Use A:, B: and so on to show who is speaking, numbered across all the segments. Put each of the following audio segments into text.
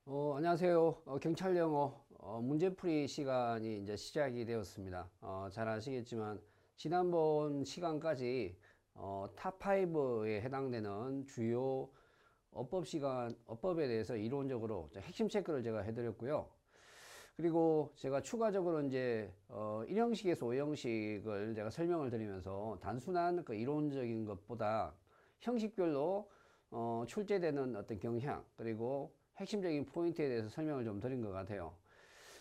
A: 안녕하세요. 경찰 영어 문제풀이 시간이 이제 시작이 되었습니다. 잘 아시겠지만 지난번 시간까지 탑5에 해당되는 주요 업법에 대해서 이론적으로 핵심 체크를 제가 해드렸고요. 그리고 제가 추가적으로 이제 1형식에서 5형식을 제가 설명을 드리면서 단순한 그 이론적인 것보다 형식별로 출제되는 어떤 경향 그리고 핵심적인 포인트에 대해서 설명을 좀 드린 것 같아요.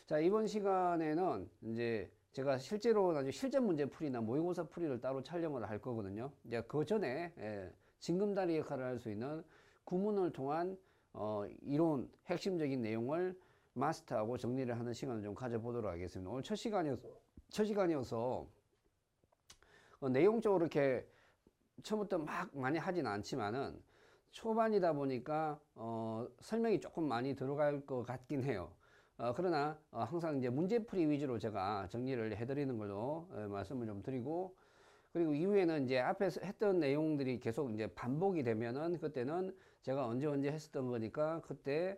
A: 자, 이번 시간에는 이제 제가 실제로 나중에 실전 문제 풀이나 모의고사 풀이를 따로 촬영을 할 거거든요. 이제 그 전에 징검다리 역할을 할 수 있는 구문을 통한 이론 핵심적인 내용을 마스터하고 정리를 하는 시간을 좀 가져보도록 하겠습니다. 오늘 첫 시간이어서 내용적으로 이렇게 처음부터 막 많이 하진 않지만은 초반이다 보니까 설명이 조금 많이 들어갈 것 같긴 해요. 그러나 항상 이제 문제풀이 위주로 제가 정리를 해드리는 걸로 말씀을 좀 드리고, 그리고 이후에는 이제 앞에서 했던 내용들이 계속 이제 반복이 되면은 그때는 제가 언제 했었던 거니까 그때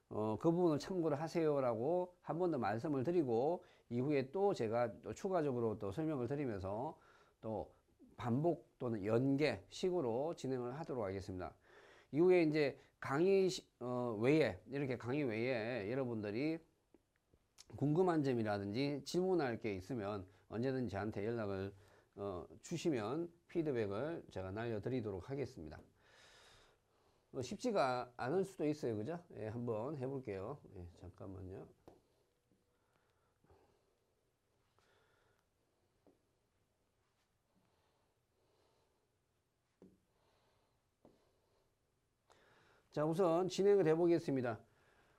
A: 그 부분을 참고를 하세요라고 한 번 더 말씀을 드리고, 이후에 또 제가 또 추가적으로 또 설명을 드리면서 또 반복 또는 연계 식으로 진행을 하도록 하겠습니다. 이후에 이제 강의 외에, 이렇게 강의 외에 여러분들이 궁금한 점이라든지 질문할 게 있으면 언제든지 저한테 연락을 주시면 피드백을 제가 날려드리도록 하겠습니다. 쉽지가 않을 수도 있어요. 그죠? 예, 한번 해볼게요. 예, 잠깐만요. 자, 우선 진행을 해보겠습니다.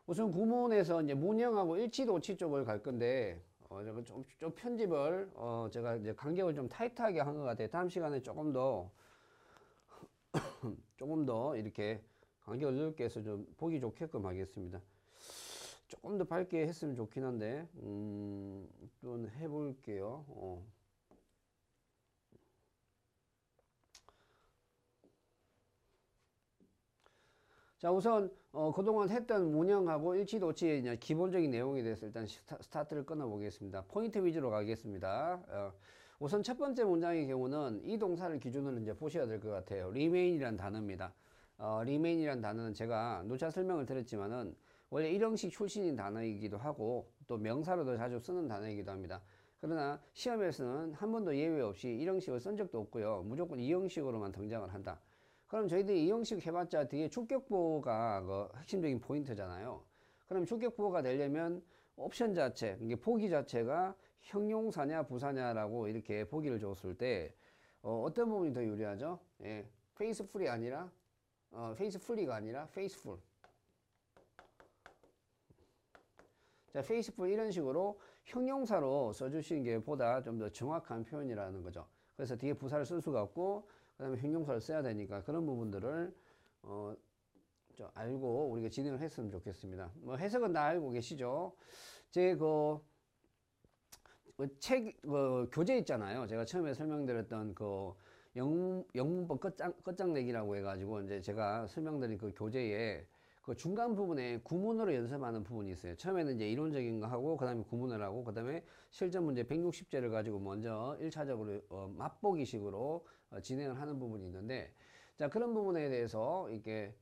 A: 우선 구문에서 이제 문형하고 일치도치 쪽을 갈 건데, 제가 좀 편집을, 제가 이제 간격을 좀 타이트하게 한 것 같아요. 다음 시간에 조금 더 이렇게 간격을 넓게 해서 좀 보기 좋게끔 하겠습니다. 조금 더 밝게 했으면 좋긴 한데, 또 해볼게요. 자, 우선 그동안 했던 문형하고 일치도치의 이제 기본적인 내용에 대해서 일단 스타트를 끊어 보겠습니다. 포인트 위주로 가겠습니다. 우선 첫 번째 문장의 경우는 이 동사를 기준으로 이제 보셔야 될 것 같아요. remain이란 단어입니다. remain이란 단어는 제가 누차 설명을 드렸지만은 원래 일형식 출신인 단어이기도 하고 또 명사로도 자주 쓰는 단어이기도 합니다. 그러나 시험에서는 한 번도 예외 없이 일형식을 쓴 적도 없고요. 무조건 이형식으로만 등장을 한다. 그럼 저희들이 이 형식 해봤자 뒤에 주격보가 그 핵심적인 포인트잖아요. 그럼 주격보가 되려면 옵션 자체, 이게 보기 자체가 형용사냐 부사냐라고 이렇게 보기를 줬을 때 어떤 부분이 더 유리하죠? 예, 페이스풀이 아니라 페이스풀리가 아니라 페이스풀. 자, 페이스풀 이런 식으로 형용사로 써주시는 게 보다 좀 더 정확한 표현이라는 거죠. 그래서 뒤에 부사를 쓸 수가 없고 그 다음에 형용사를 써야 되니까 그런 부분들을 좀 알고 우리가 진행을 했으면 좋겠습니다. 뭐 해석은 다 알고 계시죠? 제 교재 있잖아요. 제가 처음에 설명드렸던 그 영문법 끝장내기라고 해가지고 이제 제가 설명드린 그 교재에 그 중간 부분에 구문으로 연습하는 부분이 있어요. 처음에는 이제 이론적인 거 하고, 그 다음에 구문을 하고, 그 다음에 실전 문제 160제를 가지고 먼저 1차적으로 맛보기 식으로 진행을 하는 부분이 있는데, 자, 그런 부분에 대해서 이렇게,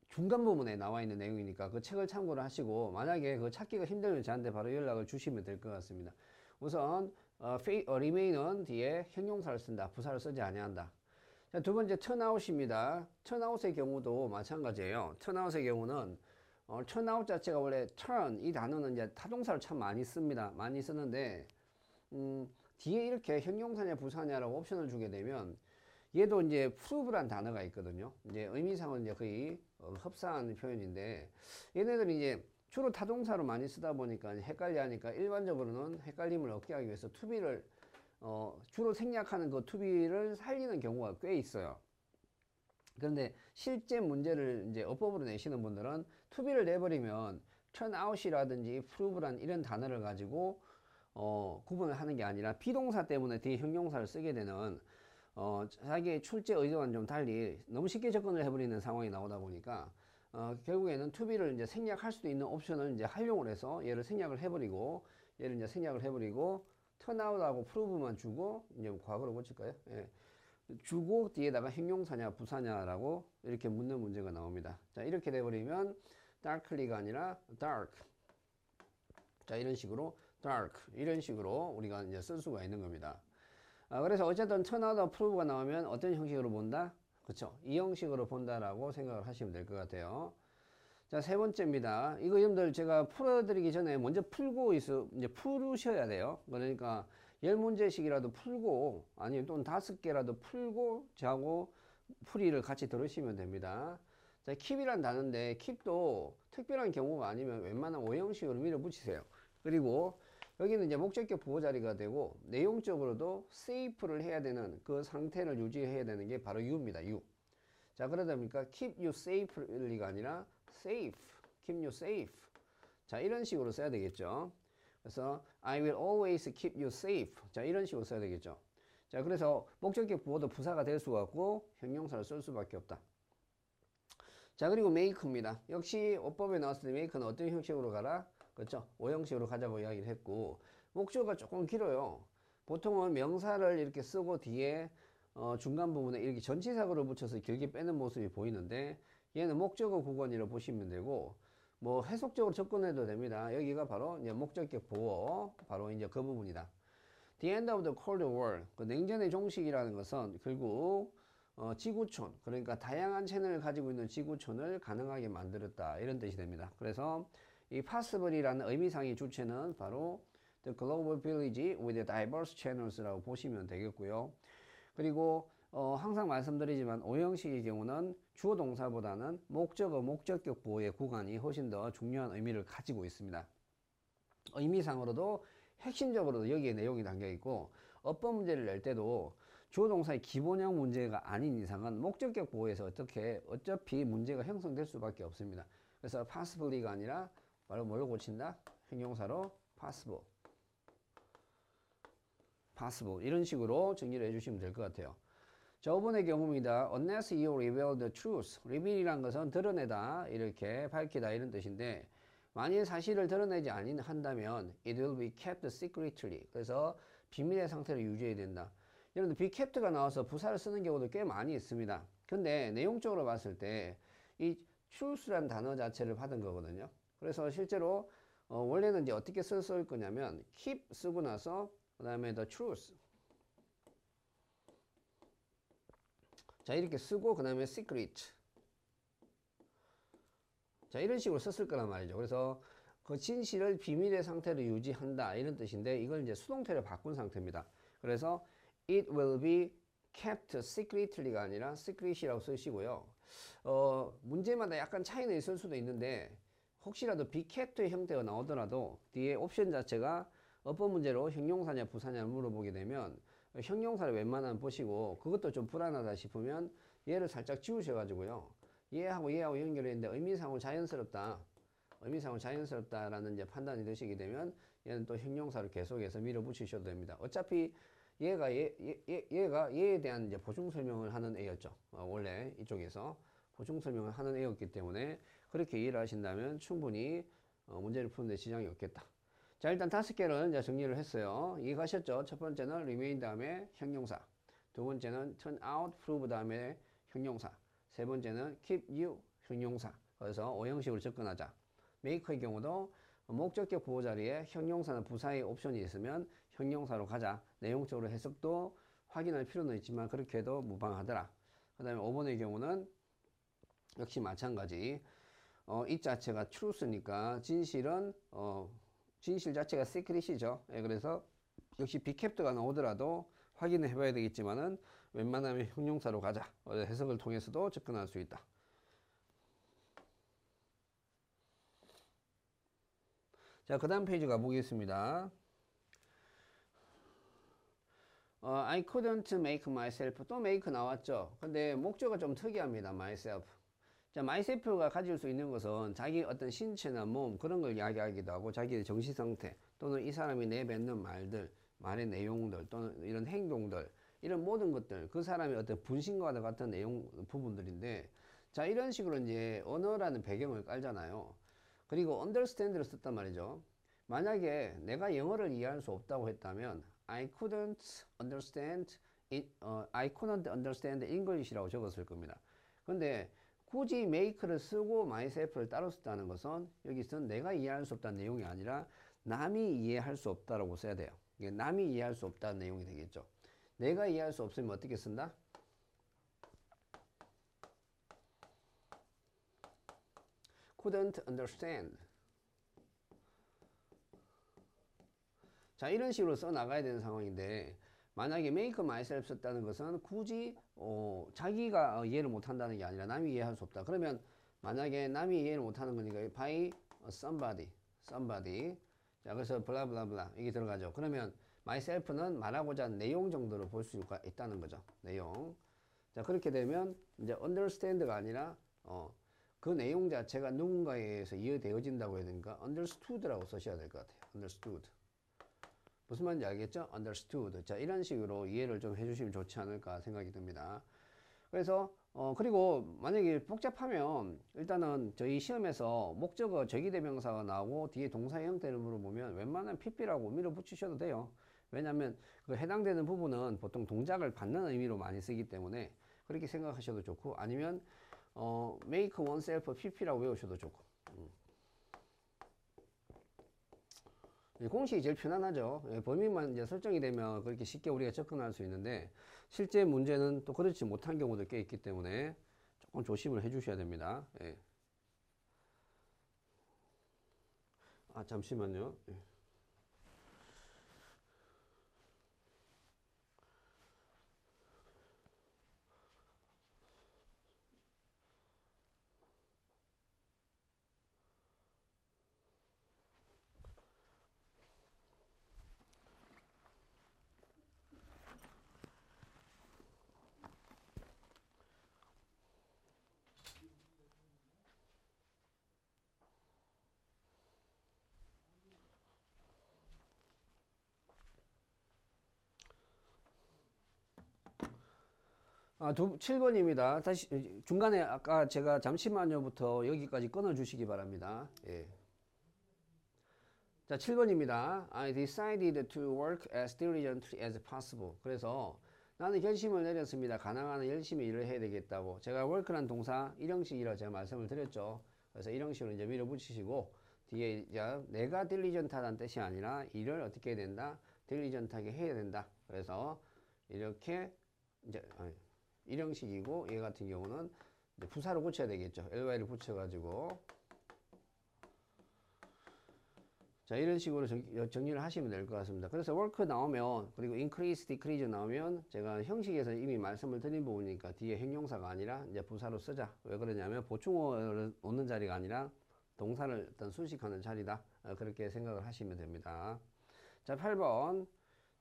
A: 중간 부분에 나와 있는 내용이니까 그 책을 참고를 하시고, 만약에 그 찾기가 힘들면 저한테 바로 연락을 주시면 될 것 같습니다. 우선, remain은 뒤에 형용사를 쓴다. 부사를 쓰지 아니한다. 자, 두 번째 턴아웃입니다. 턴아웃의 경우도 마찬가지예요. 턴아웃의 경우는 턴아웃 자체가 원래 turn 이 단어는 이제 타동사를 참 많이 씁니다. 많이 쓰는데 뒤에 이렇게 형용사냐 부사냐라고 옵션을 주게 되면 얘도 이제 prove란 단어가 있거든요. 이제 의미상은 이제 거의 흡사한 표현인데 얘네들이 이제 주로 타동사로 많이 쓰다 보니까 헷갈려 하니까 일반적으로는 헷갈림을 없게 하기 위해서 투비를 주로 생략하는 그 투비를 살리는 경우가 꽤 있어요. 그런데 실제 문제를 이제 어법으로 내시는 분들은 투비를 내버리면 turnout이라든지 prove란 이런 단어를 가지고 구분을 하는 게 아니라 비동사 때문에 뒤에 형용사를 쓰게 되는 자기의 출제 의도와는 좀 달리 너무 쉽게 접근을 해버리는 상황이 나오다 보니까 결국에는 to be를 이제 생략할 수도 있는 옵션을 이제 활용을 해서 얘를 생략을 해버리고 얘를 이제 생략을 해버리고 turn out하고 prove만 주고 이제 과거로 고칠까요? 예. 주고 뒤에다가 형용사냐 부사냐라고 이렇게 묻는 문제가 나옵니다. 자, 이렇게 돼버리면 darkly가 아니라 dark. 자, 이런 식으로 dark 이런 식으로 우리가 이제 쓸 수가 있는 겁니다. 그래서 어쨌든 turn out, prove가 나오면 어떤 형식으로 본다? 그쵸? 이 형식으로 본다라고 생각을 하시면 될 것 같아요. 자, 세 번째입니다. 이거 여러분들 제가 풀어드리기 전에 먼저 풀고 이제 풀으셔야 돼요. 그러니까 10문제씩이라도 풀고, 아니면 또는 5개라도 풀고, 저하고 풀이를 같이 들으시면 됩니다. 자, keep이란 단어인데, keep도 특별한 경우가 아니면 웬만한 오형식으로 밀어붙이세요. 그리고 여기는 이제 목적격 보호 자리가 되고, 내용적으로도 safe를 해야 되는 그 상태를 유지해야 되는 게 바로 you입니다. you. 자, 그러다 보니까 keep you safely가 아니라 safe, keep you safe. 자, 이런 식으로 써야 되겠죠. 그래서 I will always keep you safe. 자, 이런 식으로 써야 되겠죠. 자, 그래서 목적격 보호도 부사가 될 수가 없고 형용사를 쓸 수밖에 없다. 자, 그리고 make입니다. 역시 어법에 나왔을 때 make는 어떤 형식으로 가라? 그렇죠? 오형식으로 가자고 이야기를 했고 목적어가 조금 길어요. 보통은 명사를 이렇게 쓰고 뒤에 중간 부분에 이렇게 전치사구를 붙여서 길게 빼는 모습이 보이는데 얘는 목적어 구간이라고 보시면 되고 뭐 해석적으로 접근해도 됩니다. 여기가 바로 이제 목적격 보호 바로 이제 그 부분이다. The end of the Cold War 그 냉전의 종식이라는 것은 결국 지구촌 그러니까 다양한 채널을 가지고 있는 지구촌을 가능하게 만들었다 이런 뜻이 됩니다. 그래서 이 possible이라는 의미상의 주체는 바로 the global village with diverse channels라고 보시면 되겠고요. 그리고 항상 말씀드리지만 오형식의 경우는 주어 동사보다는 목적어, 목적격 보호의 구간이 훨씬 더 중요한 의미를 가지고 있습니다. 의미상으로도 핵심적으로도 여기에 내용이 담겨 있고 어법 문제를 낼 때도 주어 동사의 기본형 문제가 아닌 이상은 목적격 보호에서 어차피 문제가 형성될 수밖에 없습니다. 그래서 possibly가 아니라 바로 뭘로 고친다? 형용사로 possible. possible 이런 식으로 정리를 해주시면 될 것 같아요. 저번의 경우입니다. Unless you reveal the truth. reveal이란 것은 드러내다, 이렇게 밝히다 이런 뜻인데 만일 사실을 드러내지 한다면 it will be kept secretly. 그래서 비밀의 상태를 유지해야 된다. 여러분들 be kept가 나와서 부사를 쓰는 경우도 꽤 많이 있습니다. 근데 내용적으로 봤을 때 이 truth라는 단어 자체를 받은 거거든요. 그래서 실제로 원래는 이제 어떻게 쓸 거냐면 keep 쓰고 나서 그 다음에 the truth. 자, 이렇게 쓰고 그 다음에 secret. 자, 이런 식으로 썼을 거란 말이죠. 그래서 그 진실을 비밀의 상태로 유지한다 이런 뜻인데 이걸 이제 수동태로 바꾼 상태입니다. 그래서 it will be kept secretly가 아니라 secret이라고 쓰시고요. 문제마다 약간 차이는 있을 수도 있는데 혹시라도 be kept의 형태가 나오더라도 뒤에 옵션 자체가 어법 문제로 형용사냐 부사냐를 물어보게 되면 형용사를 웬만하면 보시고 그것도 좀 불안하다 싶으면 얘를 살짝 지우셔가지고요. 얘하고 연결했는데 의미상으로 자연스럽다라는 이제 판단이 되시게 되면 얘는 또 형용사를 계속해서 밀어붙이셔도 됩니다. 어차피 얘가 얘에 대한 이제 보충 설명을 하는 애였죠. 원래 이쪽에서 보충 설명을 하는 애였기 때문에 그렇게 이해를 하신다면 충분히 문제를 푸는데 지장이 없겠다. 자, 일단 5개를 이제 정리를 했어요. 이해가셨죠? 첫 번째는 remain 다음에 형용사. 두 번째는 turn out, prove 다음에 형용사. 세 번째는 keep you 형용사. 그래서 오형식으로 접근하자. make의 경우도 목적격 보호 자리에 형용사나 부사의 옵션이 있으면 형용사로 가자. 내용적으로 해석도 확인할 필요는 있지만 그렇게 해도 무방하더라. 그 다음에 5번의 경우는 역시 마찬가지. 이 자체가 truth니까 진실은 진실 자체가 secret이죠. 예, 그래서 역시 be kept가 나오더라도 확인을 해봐야 되겠지만은 웬만하면 형용사로 가자. 해석을 통해서도 접근할 수 있다. 자, 그 다음 페이지 가보겠습니다. I couldn't make myself. 또 make 나왔죠. 근데 목적어가 좀 특이합니다. myself. 자, myself가 가질 수 있는 것은 자기 어떤 신체나 몸 그런 걸 이야기하기도 하고 자기의 정신 상태 또는 이 사람이 내뱉는 말들, 말의 내용들 또는 이런 행동들 이런 모든 것들 그 사람의 어떤 분신과 같은 내용 부분들인데 자, 이런 식으로 이제 언어라는 배경을 깔잖아요. 그리고 understand를 썼단 말이죠. 만약에 내가 영어를 이해할 수 없다고 했다면 I couldn't understand I couldn't understand English라고 적었을 겁니다. 근데 굳이 make를 쓰고 myself를 따로 썼다는 것은 여기서 내가 이해할 수 없다는 내용이 아니라 남이 이해할 수 없다라고 써야 돼요. 이게 남이 이해할 수 없다는 내용이 되겠죠. 내가 이해할 수 없으면 어떻게 쓴다? couldn't understand. 자, 이런 식으로 써 나가야 되는 상황인데, 만약에 make myself 썼다는 것은 굳이 자기가 이해를 못한다는 게 아니라 남이 이해할 수 없다. 그러면 만약에 남이 이해를 못하는 거니까 by somebody. 자, 그래서 블라블라블라 이게 들어가죠. 그러면 myself는 말하고자 하는 내용 정도로 볼 수가 있다는 거죠. 내용. 자, 그렇게 되면 이제 understand가 아니라 그 내용 자체가 누군가에 의해서 이해되어진다고 해야 되니까 understood라고 쓰셔야 될 것 같아요. understood. 무슨 말인지 알겠죠? understood. 자, 이런 식으로 이해를 좀 해주시면 좋지 않을까 생각이 듭니다. 그래서 그리고 만약에 복잡하면 일단은 저희 시험에서 목적어 적의대명사가 나오고 뒤에 동사의 형태를 물어보면 웬만하면 pp라고 밀어붙이셔도 돼요. 왜냐하면 그 해당되는 부분은 보통 동작을 받는 의미로 많이 쓰기 때문에 그렇게 생각하셔도 좋고, 아니면 make oneself pp라고 외우셔도 좋고. 공식이 제일 편안하죠. 범위만 이제 설정이 되면 그렇게 쉽게 우리가 접근할 수 있는데, 실제 문제는 또 그렇지 못한 경우도 꽤 있기 때문에 조금 조심을 해 주셔야 됩니다. 예. 아, 잠시만요. 예. 아, 7번입니다. 다시 중간에 아까 제가 잠시만요부터 여기까지 끊어 주시기 바랍니다. 예. 자, 7번입니다. I decided to work as diligently as possible. 그래서 나는 결심을 내렸습니다. 가능한 한 열심히 일을 해야 되겠다고. 제가 work란 동사 일형식이라고 제가 말씀을 드렸죠. 그래서 일형식으로 이제 밀어붙이시고, 뒤에 이제 내가 diligent하다는 뜻이 아니라 일을 어떻게 해야 된다? diligent하게 해야 된다. 그래서 이렇게 이제 일형식이고, 얘 같은 경우는 이제 부사로 고쳐야 되겠죠. ly를 붙여가지고. 자, 이런 식으로 정리를 하시면 될 것 같습니다. 그래서 work 나오면, 그리고 increase, decrease 나오면 제가 형식에서 이미 말씀을 드린 부분이니까 뒤에 형용사가 아니라 이제 부사로 쓰자. 왜 그러냐면 보충어를 놓는 자리가 아니라 동사를 어떤 수식하는 자리다. 그렇게 생각을 하시면 됩니다. 자, 8번.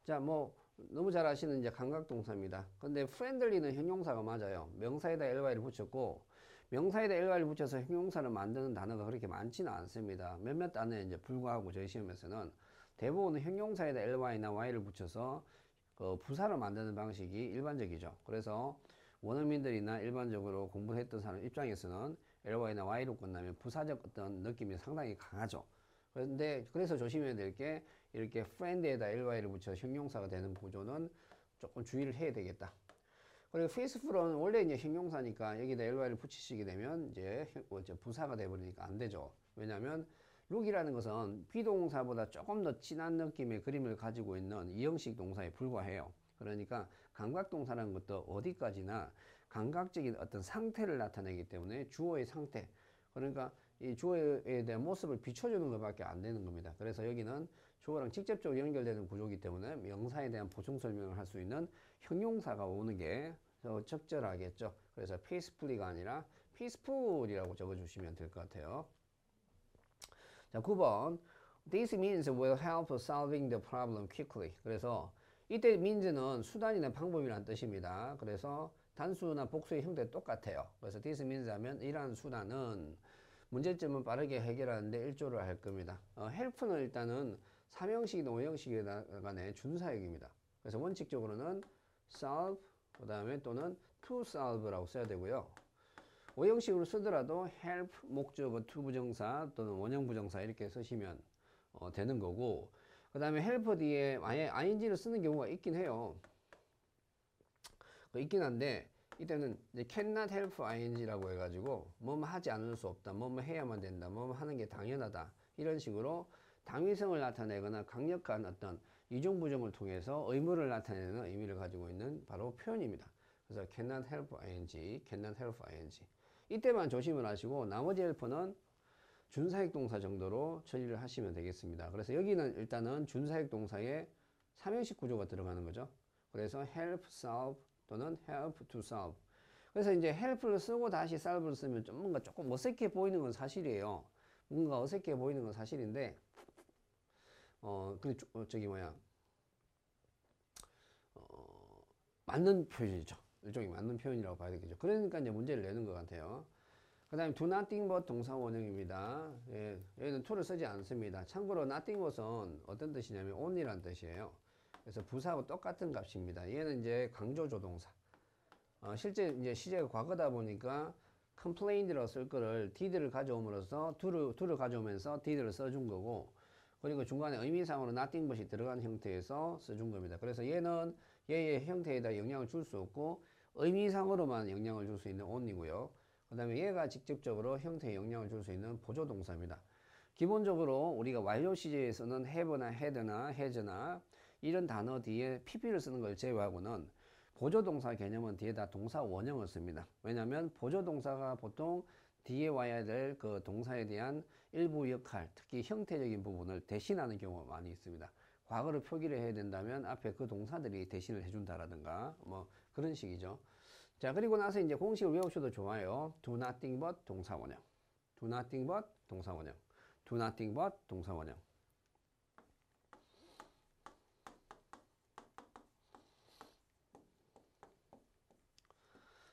A: 자, 뭐 너무 잘 아시는 이제 감각동사입니다. 근데 friendly는 형용사가 맞아요. 명사에다 ly를 붙였고, 명사에다 ly를 붙여서 형용사를 만드는 단어가 그렇게 많지는 않습니다. 몇몇 단어에 이제 불구하고 저희 시험에서는 대부분 형용사에다 ly나 y를 붙여서 부사를 만드는 방식이 일반적이죠. 그래서 원어민들이나 일반적으로 공부를 했던 사람 입장에서는 ly나 y로 끝나면 부사적 어떤 느낌이 상당히 강하죠. 그런데 그래서 조심해야 될 게, 이렇게 friend에다 ly를 붙여 형용사가 되는 구조는 조금 주의를 해야 되겠다. 그리고 faithful은 원래 이제 형용사니까 여기다 ly를 붙이시게 되면 이제 부사가 돼버리니까 안 되죠. 왜냐하면 look이라는 것은 비동사보다 조금 더 진한 느낌의 그림을 가지고 있는 이형식 동사에 불과해요. 그러니까 감각동사라는 것도 어디까지나 감각적인 어떤 상태를 나타내기 때문에 주어의 상태, 그러니까 이 주어에 대한 모습을 비춰주는 것밖에 안 되는 겁니다. 그래서 여기는 주어랑 직접적으로 연결되는 구조이기 때문에 명사에 대한 보충 설명을 할 수 있는 형용사가 오는 게 적절하겠죠. 그래서 peacefully가 아니라 peaceful이라고 적어주시면 될 것 같아요. 자, 9번. This means will help solving the problem quickly. 그래서 이때 means는 수단이나 방법이라는 뜻입니다. 그래서 단수나 복수의 형태 똑같아요. 그래서 this means 하면 이러한 수단은 문제점을 빠르게 해결하는데 일조를 할 겁니다. help는 일단은 3형식이나 5형식에 간의 준사역입니다. 그래서 원칙적으로는 solve, 그 다음에 또는 to solve라고 써야 되고요. 오형식으로 쓰더라도 help 목적어 to 부정사 또는 원형 부정사 이렇게 쓰시면 되는 거고, 그 다음에 help 뒤에 만약에 ing를 쓰는 경우가 있긴 해요. 있긴 한데 이때는 이제 cannot help ing라고 해가지고 뭐뭐 하지 않을 수 없다, 뭐뭐 해야만 된다, 뭐뭐 하는 게 당연하다, 이런 식으로 당위성을 나타내거나 강력한 어떤 이중 부정을 통해서 의무를 나타내는 의미를 가지고 있는 바로 표현입니다. 그래서 cannot help ing, cannot help ing. 이때만 조심을 하시고 나머지 help는 준사역 동사 정도로 처리를 하시면 되겠습니다. 그래서 여기는 일단은 준사역 동사에 삼형식 구조가 들어가는 거죠. 그래서 help solve 또는 help to solve. 그래서 이제 help를 쓰고 다시 solve를 쓰면 좀 뭔가 조금 어색해 보이는 건 사실이에요. 뭔가 어색해 보이는 건 사실인데, 근데 저기 뭐야, 맞는 표현이죠. 일종의 맞는 표현이라고 봐야 되겠죠. 그러니까 이제 문제를 내는 것 같아요. 그 다음에 do nothing but 동사 원형입니다. 예, 여기는 to를 쓰지 않습니다. 참고로 nothing but은 어떤 뜻이냐면 only란 뜻이에요. 그래서 부사하고 똑같은 값입니다. 얘는 이제 강조 조동사. 실제 이제 시제가 과거다 보니까 complained로 쓸 거를 did를 가져옴으로써 do를 가져오면서 did를 써준 거고, 그리고 중간에 의미상으로 nothing but이 들어간 형태에서 써준 겁니다. 그래서 얘는 얘의 형태에다 영향을 줄 수 없고 의미상으로만 영향을 줄 수 있는 only고요. 그 다음에 얘가 직접적으로 형태에 영향을 줄 수 있는 보조동사입니다. 기본적으로 우리가 완료 시제에서는 have나 had나 has나 이런 단어 뒤에 pp를 쓰는 걸 제외하고는 보조동사 개념은 뒤에다 동사 원형을 씁니다. 왜냐하면 보조동사가 보통 뒤에 와야 될 그 동사에 대한 일부 역할, 특히 형태적인 부분을 대신하는 경우가 많이 있습니다. 과거를 표기를 해야 된다면 앞에 그 동사들이 대신을 해준다라든가 뭐 그런 식이죠. 자, 그리고 나서 이제 공식을 외우셔도 좋아요. do nothing but 동사 원형, do nothing but 동사 원형, do nothing but 동사 원형.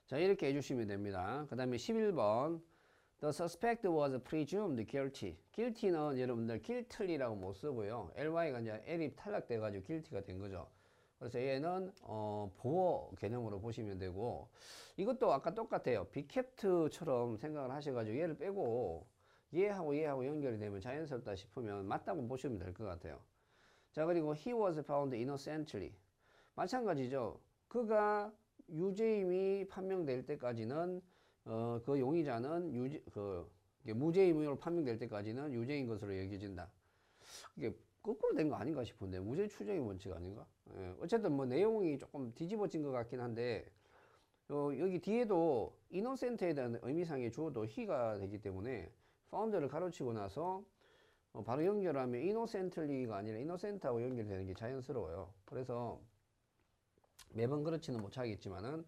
A: 자, 이렇게 해주시면 됩니다. 그 다음에 11번 The suspect was presumed guilty. guilty는 여러분들 guilty라고 못 쓰고요. ly가 이제 l이 탈락돼가지고 guilty가 된 거죠. 그래서 얘는 보호 개념으로 보시면 되고, 이것도 아까 똑같아요. be kept처럼 생각을 하셔가지고 얘를 빼고 얘하고 연결이 되면 자연스럽다 싶으면 맞다고 보시면 될 것 같아요. 자, 그리고 he was found innocently. 마찬가지죠. 그가 유죄임이 판명될 때까지는 그 용의자는 무죄임으로 판명될 때까지는 유죄인 것으로 여겨진다. 이게 거꾸로 된 거 아닌가 싶은데, 무죄 추정의 원칙 아닌가? 예, 어쨌든 뭐 내용이 조금 뒤집어진 것 같긴 한데, 여기 뒤에도 innocent에 대한 의미상의 주어도 he가 되기 때문에 found를 가로치고 나서 바로 연결하면 innocently가 아니라 innocent하고 연결되는 게 자연스러워요. 그래서 매번 그렇지는 못하겠지만은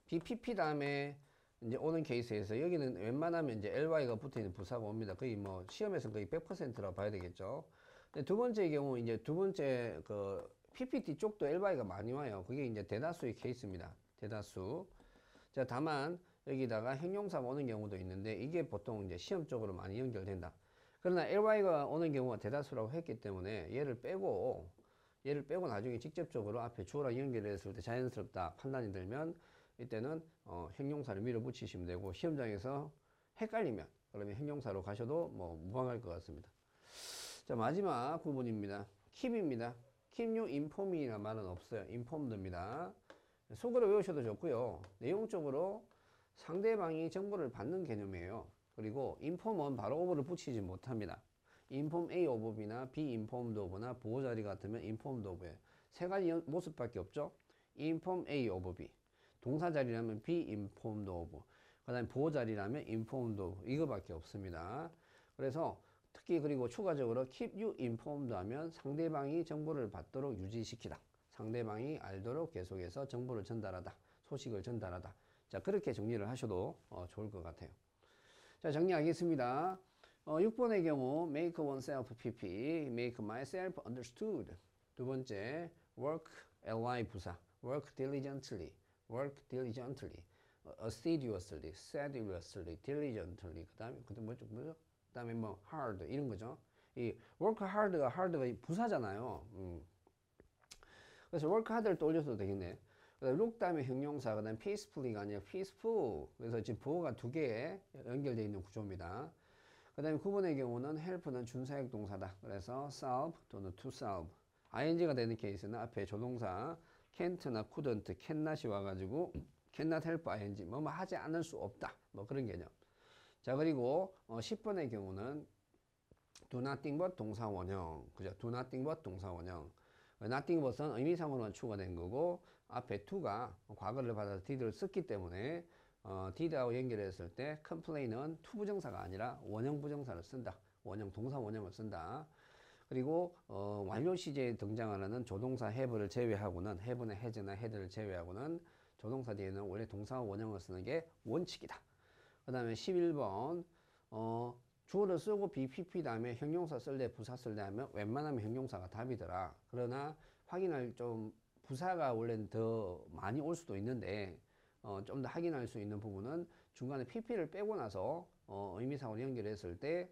A: BPP 다음에 이제 오는 케이스에서 여기는 웬만하면 이제 LY가 붙어있는 부사가 옵니다. 거의 뭐 시험에서는 거의 100%라고 봐야 되겠죠. 두 번째의 경우 이제 두 번째 그 PPT 쪽도 LY가 많이 와요. 그게 이제 대다수의 케이스입니다. 대다수. 자, 다만 여기다가 형용사가 오는 경우도 있는데 이게 보통 이제 시험적으로 많이 연결된다. 그러나 LY가 오는 경우가 대다수라고 했기 때문에 얘를 빼고 나중에 직접적으로 앞에 주어랑 연결했을 때 자연스럽다 판단이 들면 이때는 형용사를 밀어붙이시면 되고, 시험장에서 헷갈리면 그러면 형용사로 가셔도 뭐 무방할 것 같습니다. 자, 마지막 부분입니다. keep입니다. keep you informed이라는 말은 없어요. informed입니다. 속으로 외우셔도 좋고요. 내용적으로 상대방이 정보를 받는 개념이에요. 그리고 inform은 바로 over를 붙이지 못합니다. inform A over이나 be informed over나 보호자리 같으면 informed over예요. 세 가지 모습밖에 없죠. inform A over B. 동사 자리라면 be informed of. 그 다음에 보호 자리라면 informed of. 이거밖에 없습니다. 그래서 특히 그리고 추가적으로 keep you informed 하면 상대방이 정보를 받도록 유지시키다. 상대방이 알도록 계속해서 정보를 전달하다. 소식을 전달하다. 자, 그렇게 정리를 하셔도 좋을 것 같아요. 자, 정리하겠습니다. 6번의 경우 make oneself pp, make myself understood. 두 번째 work ly 부사, work diligently, work diligently, assiduously, sedulously, diligently. 그다음에 뭐죠? 그다음에 뭐 hard 이런 거죠. 이 work hard가 부사잖아요. 그래서 work hard를 또 올려도 되겠네. look 다음에 형용사, 그 다음에 peacefully가 아니라 peaceful. 그래서 지금 보호가 두 개에 연결되어 있는 구조입니다. 그 다음에 9번의 경우는 help는 준사역 동사다. 그래서 solve 또는 to solve. ing가 되는 케이스는 앞에 조동사 can't나 couldn't, cannot이 와가지고 cannot help ing, 뭐 하지 않을 수 없다. 뭐 그런 개념. 자, 그리고 10번의 경우는 do nothing but 동사 원형. 그죠? do nothing but 동사 원형. nothing but은 의미상으로만 추가된 거고, 앞에 to가 과거를 받아서 did를 썼기 때문에 did하고 연결했을 때 complain은 to 부정사가 아니라 원형 부정사를 쓴다. 원형 동사 원형을 쓴다. 그리고 완료 시제에 등장하는 조동사 have를 제외하고는 have나 has나 had를 제외하고는 조동사 뒤에는 원래 동사 원형을 쓰는 게 원칙이다. 그 다음에 11번 주어를 쓰고 BPP 다음에 형용사 쓸래 부사 쓸래 하면 웬만하면 형용사가 답이더라. 그러나 확인할 좀 부사가 원래는 더 많이 올 수도 있는데 좀 더 확인할 수 있는 부분은 중간에 PP를 빼고 나서 의미상으로 연결했을 때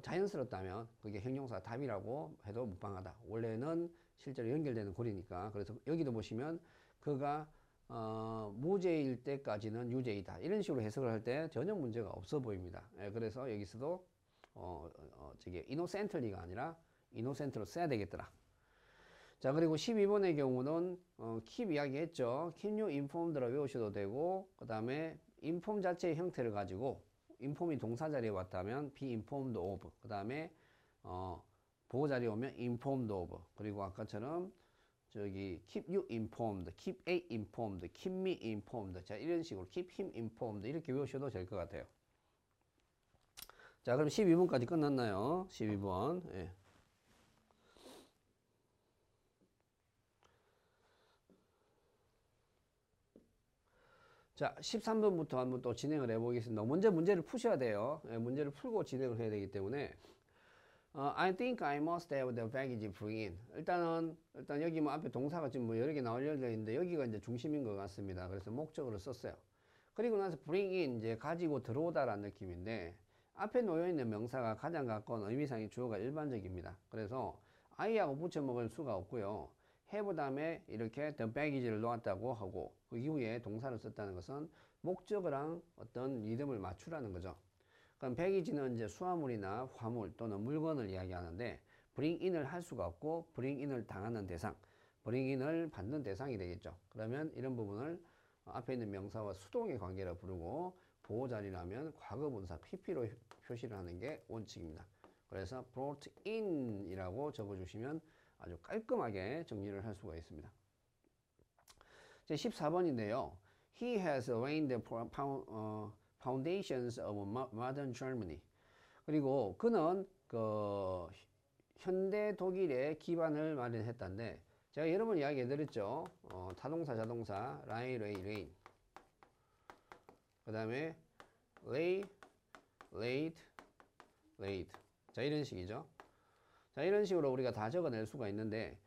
A: 자연스럽다면 그게 형용사 답이라고 해도 무방하다. 원래는 실제로 연결되는 고리니까. 그래서 여기도 보시면 그가 무죄일 때까지는 유죄이다. 이런 식으로 해석을 할 때 전혀 문제가 없어 보입니다. 예, 그래서 여기서도 저게 innocently가 아니라 innocent로 써야 되겠더라. 자, 그리고 12번의 경우는 keep 이야기했죠. keep you informed라 외우셔도 되고, 그 다음에 inform 자체의 형태를 가지고 inform이 동사 자리에 왔다면 be informed of, 그 다음에 보호 자리에 오면 informed of, 그리고 아까처럼 저기 keep you informed, keep A informed, keep me informed. 자, 이런 식으로 keep him informed 이렇게 외우셔도 될 것 같아요. 자, 그럼 12번까지 끝났나요? 12번. 예. 자, 13번부터 한번 또 진행을 해보겠습니다. 먼저 문제를 푸셔야 돼요. 예, 문제를 풀고 진행을 해야 되기 때문에 I think I must have the baggage bring in. 일단 여기 뭐 앞에 동사가 지금 뭐 여러 개 나올 열려 있는데 여기가 이제 중심인 것 같습니다. 그래서 목적으로 썼어요. 그리고 나서 bring in 이제 가지고 들어오다라는 느낌인데 앞에 놓여 있는 명사가 가장 가까운 의미상의 주어가 일반적입니다. 그래서 I하고 붙여 먹을 수가 없고요. have 다음에 이렇게 the baggage를 놓았다고 하고 그 이후에 동사를 썼다는 것은 목적어랑 어떤 리듬을 맞추라는 거죠. 그럼 baggage는 이제 수화물이나 화물 또는 물건을 이야기하는데 bring in을 할 수가 없고 bring in을 당하는 대상, bring in을 받는 대상이 되겠죠. 그러면 이런 부분을 앞에 있는 명사와 수동의 관계라 부르고 보호자리라면 과거분사 PP로 표시를 하는 게 원칙입니다. 그래서 brought in 이라고 적어주시면 아주 깔끔하게 정리를 할 수가 있습니다. 제 14번인데요. He has laid the foundations of modern Germany. 그리고 그는 그 현대 독일의 기반을 마련했다는데 제가 여러 번 이야기 해드렸죠. 타동사, 자동사, lay, laid. 그 다음에 lay, laid, laid. 자, 이런 식이죠. 자, 이런 식으로 우리가 다 적어낼 수가 있는데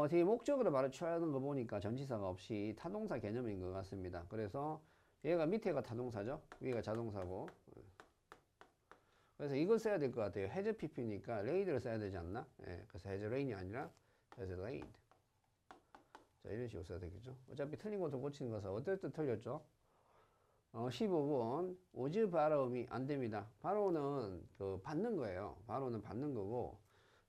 A: 뒤에 목적으로 바로 취하는 거 보니까 전치사가 없이 타동사 개념인 것 같습니다. 그래서 얘가 밑에가 타동사죠. 위가 자동사고. 그래서 이걸 써야 될 것 같아요. has pp니까 laid를 써야 되지 않나? 예, 그래서 has laid이 아니라 has laid. 자, 이런 식으로 써야 되겠죠. 어차피 틀린 것도 고치는 것은 어떨 때 틀렸죠? 15번 was borrow이 안 됩니다. borrow는 그 받는 거예요. borrow는 받는 거고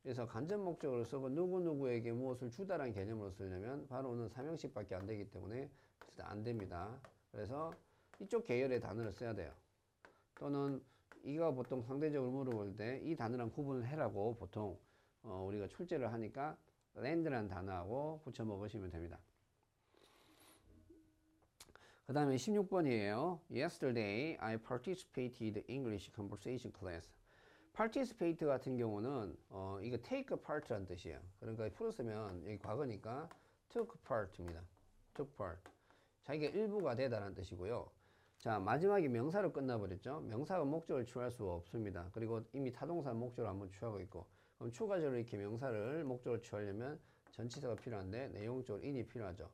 A: 그래서 간접 목적으로 쓰고 누구누구에게 무엇을 주다라는 개념으로 쓰려면 borrow는 3형식밖에 안 되기 때문에 안 됩니다. 그래서 이쪽 계열의 단어를 써야 돼요. 또는 이가 보통 상대적으로 물어볼 때 이 단어랑 구분을 해라고 보통 우리가 출제를 하니까 land라는 단어하고 붙여 먹으시면 됩니다. 그 다음에 16번이에요. Yesterday I participated in English conversation class. participate 같은 경우는 이거 take part라는 뜻이에요. 그러니까 풀어 쓰면 여기 과거니까 took part입니다. took part. 자기가 일부가 되다라는 뜻이고요. 자, 마지막에 명사로 끝나버렸죠. 명사가 목적을 취할 수가 없습니다. 그리고 이미 타동사 목적을 한번 취하고 있고 그럼 추가적으로 이렇게 명사를 목적을 취하려면 전치사가 필요한데 내용적으로 in이 필요하죠.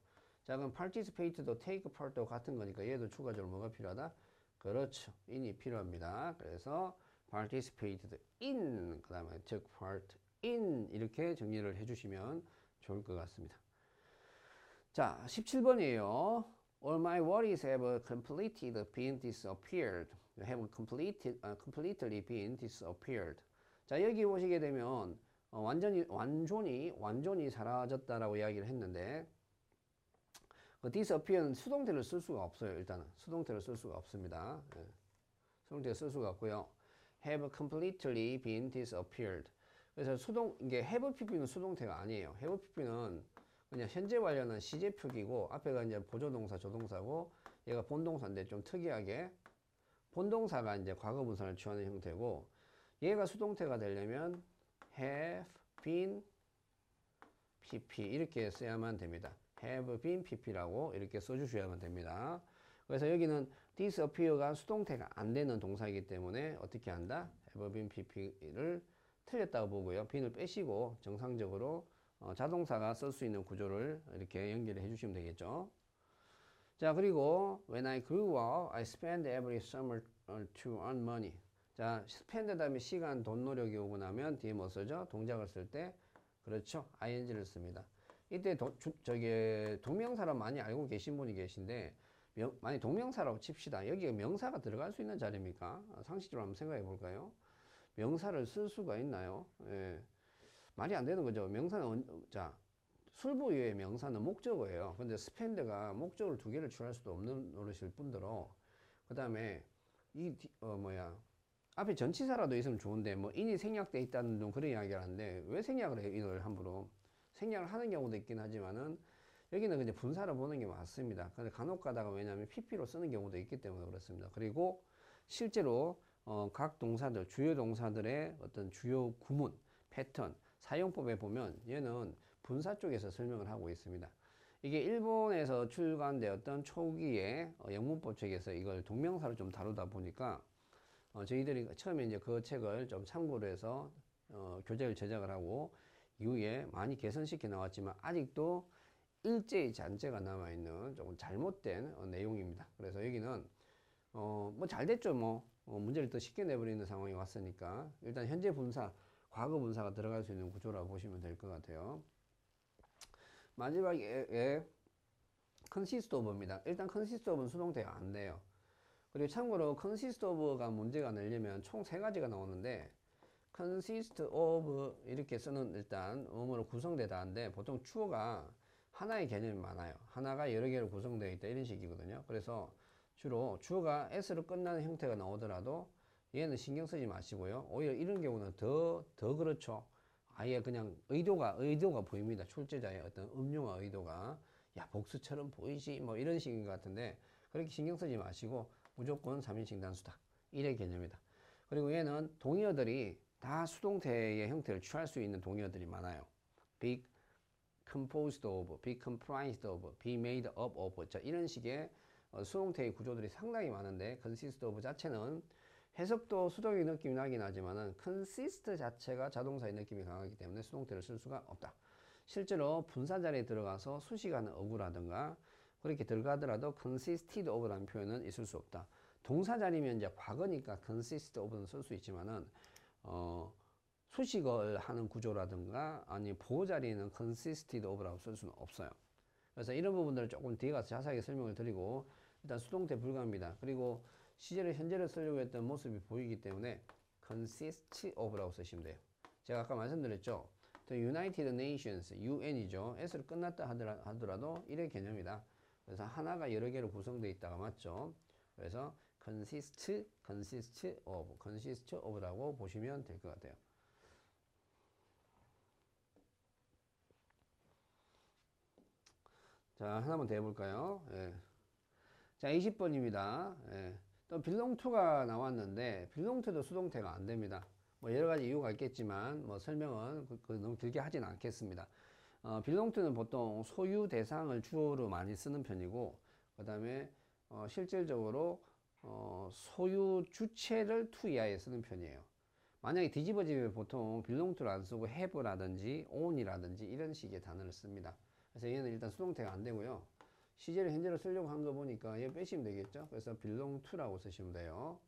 A: 자, 그럼 participate도 take part도 같은 거니까 얘도 추가적으로 뭐가 필요하다? 그렇죠. in이 필요합니다. 그래서 participated in 그 다음에 took part in 이렇게 정리를 해주시면 좋을 것 같습니다. 자, 17번이에요. All my worries have completely been disappeared. have completely been disappeared. 자, 여기 보시게 되면 완전히 사라졌다라고 이야기를 했는데 그 disappear는 수동태를 쓸 수가 없어요. 일단은 수동태를 쓸 수가 없습니다. 예. 수동태를 쓸 수가 없고요. have completely been disappeared. 그래서 이게 have pp는 수동태가 아니에요. have pp는 그냥 현재 관련한 시제 표기고 앞에가 이제 보조동사, 조동사고 얘가 본동사인데 좀 특이하게 본동사가 이제 과거 분사를 취하는 형태고 얘가 수동태가 되려면 have been pp 이렇게 써야만 됩니다. have been pp라고 이렇게 써주셔야만 됩니다. 그래서 여기는 disappear가 수동태가 안 되는 동사이기 때문에 어떻게 한다? have been pp를 틀렸다고 보고요. bean을 빼시고 정상적으로 자동사가 쓸 수 있는 구조를 이렇게 연결해 주시면 되겠죠. 자, 그리고 when I grew up, I spent every summer to earn money. 자, spend 다음에 시간, 돈, 노력이 오고 나면 뒤에 뭐 쓰죠? 동작을 쓸 때 그렇죠. ing를 씁니다. 이때 동명사로 많이 알고 계신 분이 계신데 만약 동명사라고 칩시다. 여기에 명사가 들어갈 수 있는 자리입니까? 상식적으로 한번 생각해 볼까요? 명사를 쓸 수가 있나요? 예. 말이 안 되는 거죠. 명사는 자, 술부위의 명사는 목적어예요. 근데 스펜드가 목적을 두 개를 취할 수도 없는 노릇일 뿐더러 그 다음에 앞에 전치사라도 있으면 좋은데 뭐 인이 생략돼 있다는 등 그런 이야기를 하는데 왜 생략을 해요? 이걸 함부로 생략을 하는 경우도 있긴 하지만은 여기는 그냥 분사를 보는 게 맞습니다. 근데 간혹 가다가 왜냐하면 pp로 쓰는 경우도 있기 때문에 그렇습니다. 그리고 실제로 각 동사들 주요 동사들의 어떤 주요 구문 패턴 사용법에 보면 얘는 분사 쪽에서 설명을 하고 있습니다. 이게 일본에서 출간되었던 초기의 영문법 책에서 이걸 동명사로 좀 다루다 보니까 저희들이 처음에 이제 그 책을 좀 참고로 해서 교재를 제작을 하고 이후에 많이 개선시켜 나왔지만 아직도 일제의 잔재가 남아있는 조금 잘못된 내용입니다. 그래서 여기는 뭐 잘 됐죠. 문제를 더 쉽게 내버리는 상황이 왔으니까 일단 현재 분사 과거 분사가 들어갈 수 있는 구조라고 보시면 될 것 같아요. 마지막에 consist of입니다. 일단 consist of는 수동태가 안 돼요. 그리고 참고로 consist of가 문제가 내려면 총 세 가지가 나오는데 consist of 이렇게 쓰는 일단 뭐뭐로 구성되다 하는데 보통 주어가 하나의 개념이 많아요. 하나가 여러 개로 구성되어 있다 이런 식이거든요. 그래서 주로 주어가 s로 끝나는 형태가 나오더라도 얘는 신경 쓰지 마시고요. 오히려 이런 경우는 더 그렇죠. 아예 그냥 의도가 보입니다. 출제자의 어떤 음흉한 의도가 야 복수처럼 보이지 뭐 이런 식인 것 같은데 그렇게 신경 쓰지 마시고 무조건 3인칭 단수다. 이래 개념이다. 그리고 얘는 동의어들이 다 수동태의 형태를 취할 수 있는 동의어들이 많아요. be composed of, be comprised of, be made up of 자, 이런 식의 수동태의 구조들이 상당히 많은데 consist of 자체는 해석도 수동의 느낌이 나긴 하지만은 consist 자체가 자동사의 느낌이 강하기 때문에 수동태를 쓸 수가 없다. 실제로 분사 자리에 들어가서 수식하는 어구라든가 그렇게 들어가더라도 consisted of라는 표현은 있을 수 없다. 동사 자리면 이제 과거니까 consist of는 쓸 수 있지만은 수식을 하는 구조라든가 아니 보호 자리에는 consisted of라고 쓸 수는 없어요. 그래서 이런 부분들을 조금 뒤에 가서 자세하게 설명을 드리고 일단 수동태 불가합니다. 그리고 시제를 현재를 쓰려고 했던 모습이 보이기 때문에 consist of라고 쓰시면 돼요. 제가 아까 말씀드렸죠. The United Nations, UN이죠. S로 끝났다 하더라도 이런 개념이다. 그래서 하나가 여러 개로 구성되어 있다가 맞죠. 그래서 consist of라고 보시면 될 것 같아요. 자, 하나만 더 해볼까요? 예. 자, 20번입니다. 예. 또 belong to가 나왔는데 belong to도 수동태가 안 됩니다. 뭐 여러 가지 이유가 있겠지만 뭐 설명은 너무 길게 하진 않겠습니다. belong to는 보통 소유 대상을 주어로 많이 쓰는 편이고 그 다음에 실질적으로 소유 주체를 to 이하에 쓰는 편이에요. 만약에 뒤집어지면 보통 belong to를 안 쓰고 have라든지 own이라든지 이런 식의 단어를 씁니다. 그래서 얘는 일단 수동태가 안 되고요. 시제를 현재로 쓰려고 한 거 보니까 얘 빼시면 되겠죠. 그래서 belong to라고 쓰시면 돼요.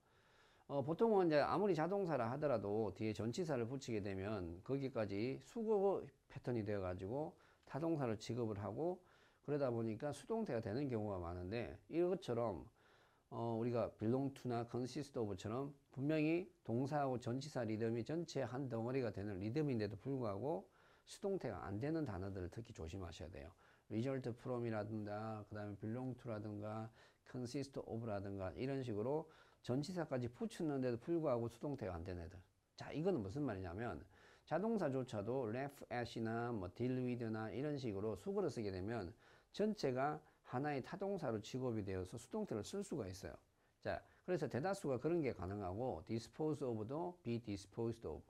A: 보통은 이제 아무리 자동사라 하더라도 뒤에 전치사를 붙이게 되면 거기까지 수거 패턴이 되어 가지고 타동사를 취급을 하고 그러다 보니까 수동태가 되는 경우가 많은데 이것처럼 우리가 belong to나 consist of처럼 분명히 동사하고 전치사 리듬이 전체 한 덩어리가 되는 리듬인데도 불구하고 수동태가 안 되는 단어들을 특히 조심하셔야 돼요. result from이라든가 그 다음에 belong to라든가 consist of라든가 이런 식으로 전치사까지 붙였는데도 불구하고 수동태가 안 되는 애들. 자, 이거는 무슨 말이냐면 자동사조차도 laugh at이나 뭐 deal with나 이런 식으로 수거를 쓰게 되면 전체가 하나의 타동사로 취급이 되어서 수동태를 쓸 수가 있어요. 자, 그래서 대다수가 그런 게 가능하고 dispose of도 be disposed of,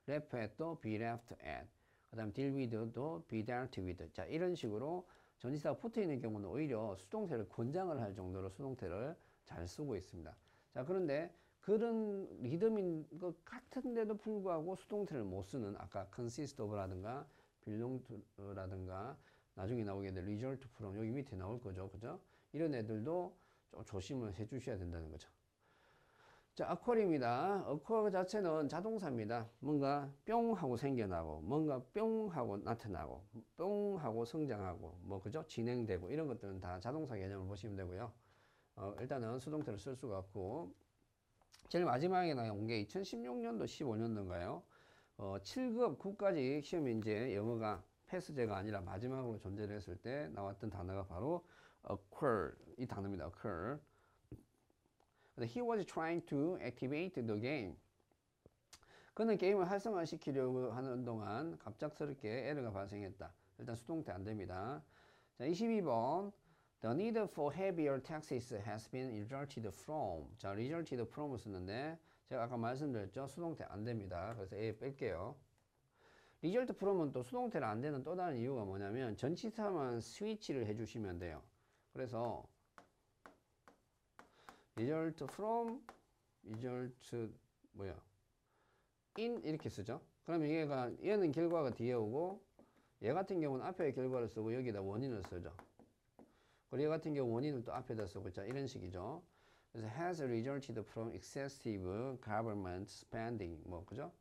A: laugh at도 be laughed at, 그 다음 deal with도 be dealt with. 자, 이런 식으로 전치사가 붙어 있는 경우는 오히려 수동태를 권장을 할 정도로 수동태를 잘 쓰고 있습니다. 자, 그런데 그런 리듬인 것 같은데도 불구하고 수동태를 못 쓰는 아까 consist of라든가 belong to라든가 나중에 나오게 될 result from 여기 밑에 나올 거죠. 그죠? 이런 애들도 좀 조심을 해 주셔야 된다는 거죠. 자, occur입니다. occur 자체는 자동사입니다. 뭔가 뿅 하고 생겨나고 뭔가 뿅 하고 나타나고 뿅 하고 성장하고 뭐 그죠? 진행되고 이런 것들은 다 자동사 개념을 보시면 되고요. 일단은 수동태를 쓸 수가 없고 제일 마지막에 나온 게 2016년도 15년도인가요? 7급 9까지 시험에 이제 영어가 패스제가 아니라 마지막으로 존재를 했을 때 나왔던 단어가 바로 occur 이 단어입니다. occur. He was trying to activate the game. 그는 게임을 활성화시키려고 하는 동안 갑작스럽게 에러가 발생했다. 일단 수동태 안 됩니다. 자, 22번. The need for heavier taxes has been resulted from. 자, resulted from을 쓰는데 제가 아까 말씀드렸죠. 수동태 안 됩니다. 그래서 A 뺄게요. result from은 또 수동태를 안 되는 또 다른 이유가 뭐냐면 전치사만 스위치를 해주시면 돼요. 그래서 result from, result in 이렇게 쓰죠. 그럼 얘는 결과가 뒤에 오고 얘 같은 경우는 앞에 결과를 쓰고 여기다 원인을 쓰죠. 그리고 얘 같은 경우 원인을 또 앞에다 쓰고 있자 이런 식이죠. 그래서 has resulted from excessive government spending 뭐 그죠?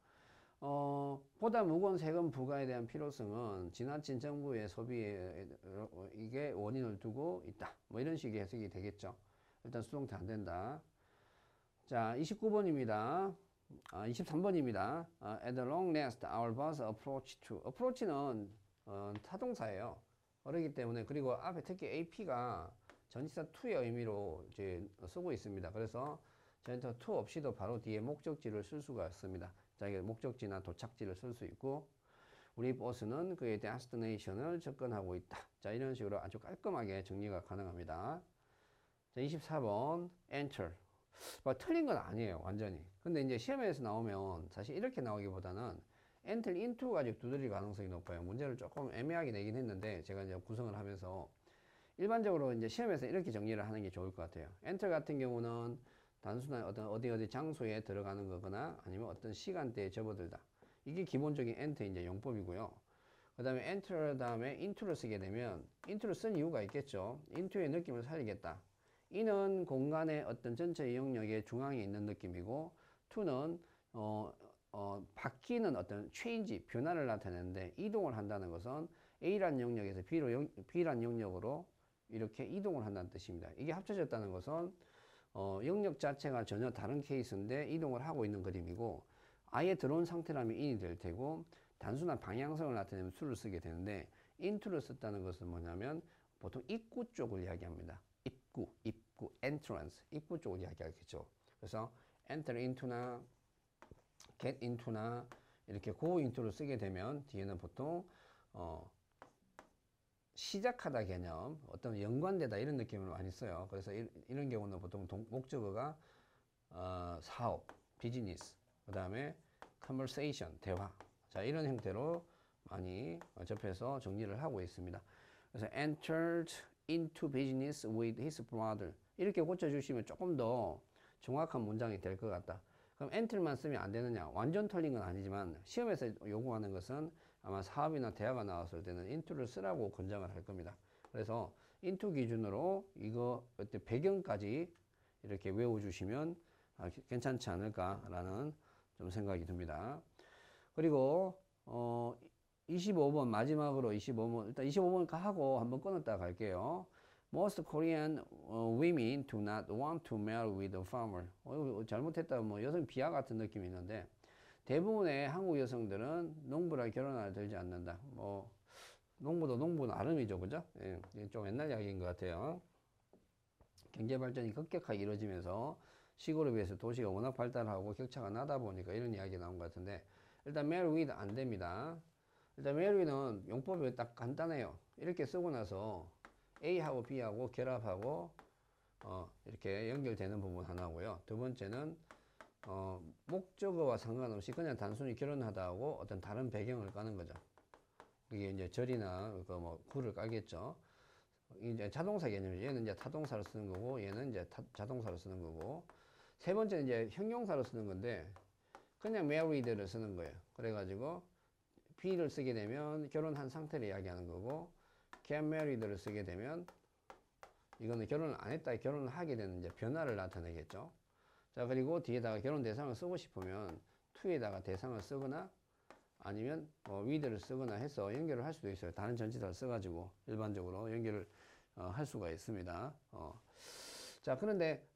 A: 보다 무거운 세금 부과에 대한 필요성은 지나친 정부의 소비에 이게 원인을 두고 있다. 뭐 이런 식의 해석이 되겠죠. 일단 수동태 안 된다. 자, 29번입니다. 23번입니다. At long last, our bus approached to. approach는 타동사예요. 그렇기 때문에 그리고 앞에 특히 AP가 전치사 to의 의미로 이제 쓰고 있습니다. 그래서 전치사 to 없이도 바로 뒤에 목적지를 쓸 수가 있습니다. 자, 이게 목적지나 도착지를 쓸 수 있고 우리 버스는 그의 destination을 접근하고 있다. 자, 이런 식으로 아주 깔끔하게 정리가 가능합니다. 자, 24번 enter. 뭐 틀린 건 아니에요, 완전히. 근데 이제 시험에서 나오면 사실 이렇게 나오기보다는 enter into 가지고 두드릴 가능성이 높아요. 문제를 조금 애매하게 내긴 했는데 제가 이제 구성을 하면서 일반적으로 이제 시험에서 이렇게 정리를 하는 게 좋을 것 같아요. enter 같은 경우는 단순한 어떤 어디 장소에 들어가는 거거나 아니면 어떤 시간대에 접어들다. 이게 기본적인 enter 이제 용법이고요. 그 다음에 enter 다음에 into를 쓰게 되면 into를 쓴 이유가 있겠죠. into의 느낌을 살리겠다. in은 공간의 어떤 전체 영역의 중앙에 있는 느낌이고 to는 바뀌는 어떤 change, 변화를 나타내는데 이동을 한다는 것은 A란 영역에서 B란 영역으로 이렇게 이동을 한다는 뜻입니다. 이게 합쳐졌다는 것은 영역 자체가 전혀 다른 케이스인데 이동을 하고 있는 그림이고 아예 들어온 상태라면 in이 될 테고 단순한 방향성을 나타내면 to를 쓰게 되는데 into를 썼다는 것은 뭐냐면 보통 입구 쪽을 이야기합니다. 입구, entrance, 입구 쪽을 이야기하겠죠. 그래서 enter into나 get into나 이렇게 go into를 쓰게 되면 뒤에는 보통 시작하다 개념, 어떤 연관되다 이런 느낌을 많이 써요. 그래서 이런 경우는 보통 목적어가 사업, 비즈니스, 그 다음에 conversation, 대화. 자, 이런 형태로 많이 접해서 정리를 하고 있습니다. 그래서 entered into business with his brother. 이렇게 고쳐주시면 조금 더 정확한 문장이 될 것 같다. 그럼 enter만 쓰면 안 되느냐? 완전 틀린 건 아니지만 시험에서 요구하는 것은 아마 사업이나 대화가 나왔을 때는 into를 쓰라고 권장을 할 겁니다. 그래서 into 기준으로 이거 어때 배경까지 이렇게 외워주시면 괜찮지 않을까라는 좀 생각이 듭니다. 그리고 25번 마지막으로 25번 일단 25번 하고 한번 끊었다 갈게요. Most Korean women do not want to marry with a farmer. 잘못했다 뭐 여성 비하 같은 느낌이 있는데 대부분의 한국 여성들은 농부랑 결혼을 들지 않는다. 뭐 농부도 농부 나름이죠, 그죠? 예, 좀 옛날 이야기인 것 같아요. 경제 발전이 급격하게 이루어지면서 시골에 비해서 도시가 워낙 발달하고 격차가 나다 보니까 이런 이야기 나온 것 같은데 일단 marry with 안 됩니다. 일단 marry는 용법이 딱 간단해요. 이렇게 쓰고 나서 A하고 B하고 결합하고 이렇게 연결되는 부분 하나고요. 두 번째는 목적어와 상관없이 그냥 단순히 결혼하다 하고 어떤 다른 배경을 까는 거죠. 이게 이제 절이나 뭐 굴을 깔겠죠. 이제 자동사 개념이죠. 얘는 이제 타동사로 쓰는 거고 얘는 이제 자동사로 쓰는 거고 세 번째는 이제 형용사로 쓰는 건데 그냥 married를 쓰는 거예요. 그래가지고 B를 쓰게 되면 결혼한 상태를 이야기하는 거고 get married를 쓰게 되면 이거는 결혼을 안 했다 결혼을 하게 되는 이제 변화를 나타내겠죠. 자 그리고 뒤에다가 결혼 대상을 쓰고 싶으면 to에다가 대상을 쓰거나 아니면 with를 쓰거나 해서 연결을 할 수도 있어요. 다른 전치사를 써가지고 일반적으로 연결을 할 수가 있습니다. 자 그런데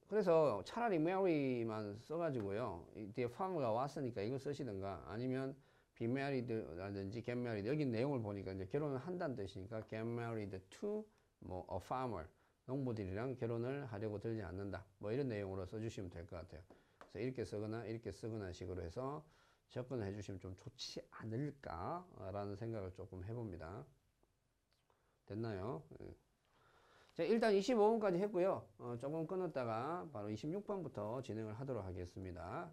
A: 그래서 차라리 marry만 써가지고요. 뒤에 farm가 왔으니까 이걸 쓰시든가 아니면 be married라든지 get married 여기 내용을 보니까 이제 결혼을 한다는 뜻이니까 get married to 뭐 a farmer 농부들이랑 결혼을 하려고 들지 않는다 뭐 이런 내용으로 써주시면 될 것 같아요. 그래서 이렇게 쓰거나 식으로 해서 접근을 해주시면 좀 좋지 않을까라는 생각을 조금 해봅니다. 됐나요? 자, 일단 25번까지 했고요. 조금 끊었다가 바로 26번부터 진행을 하도록 하겠습니다.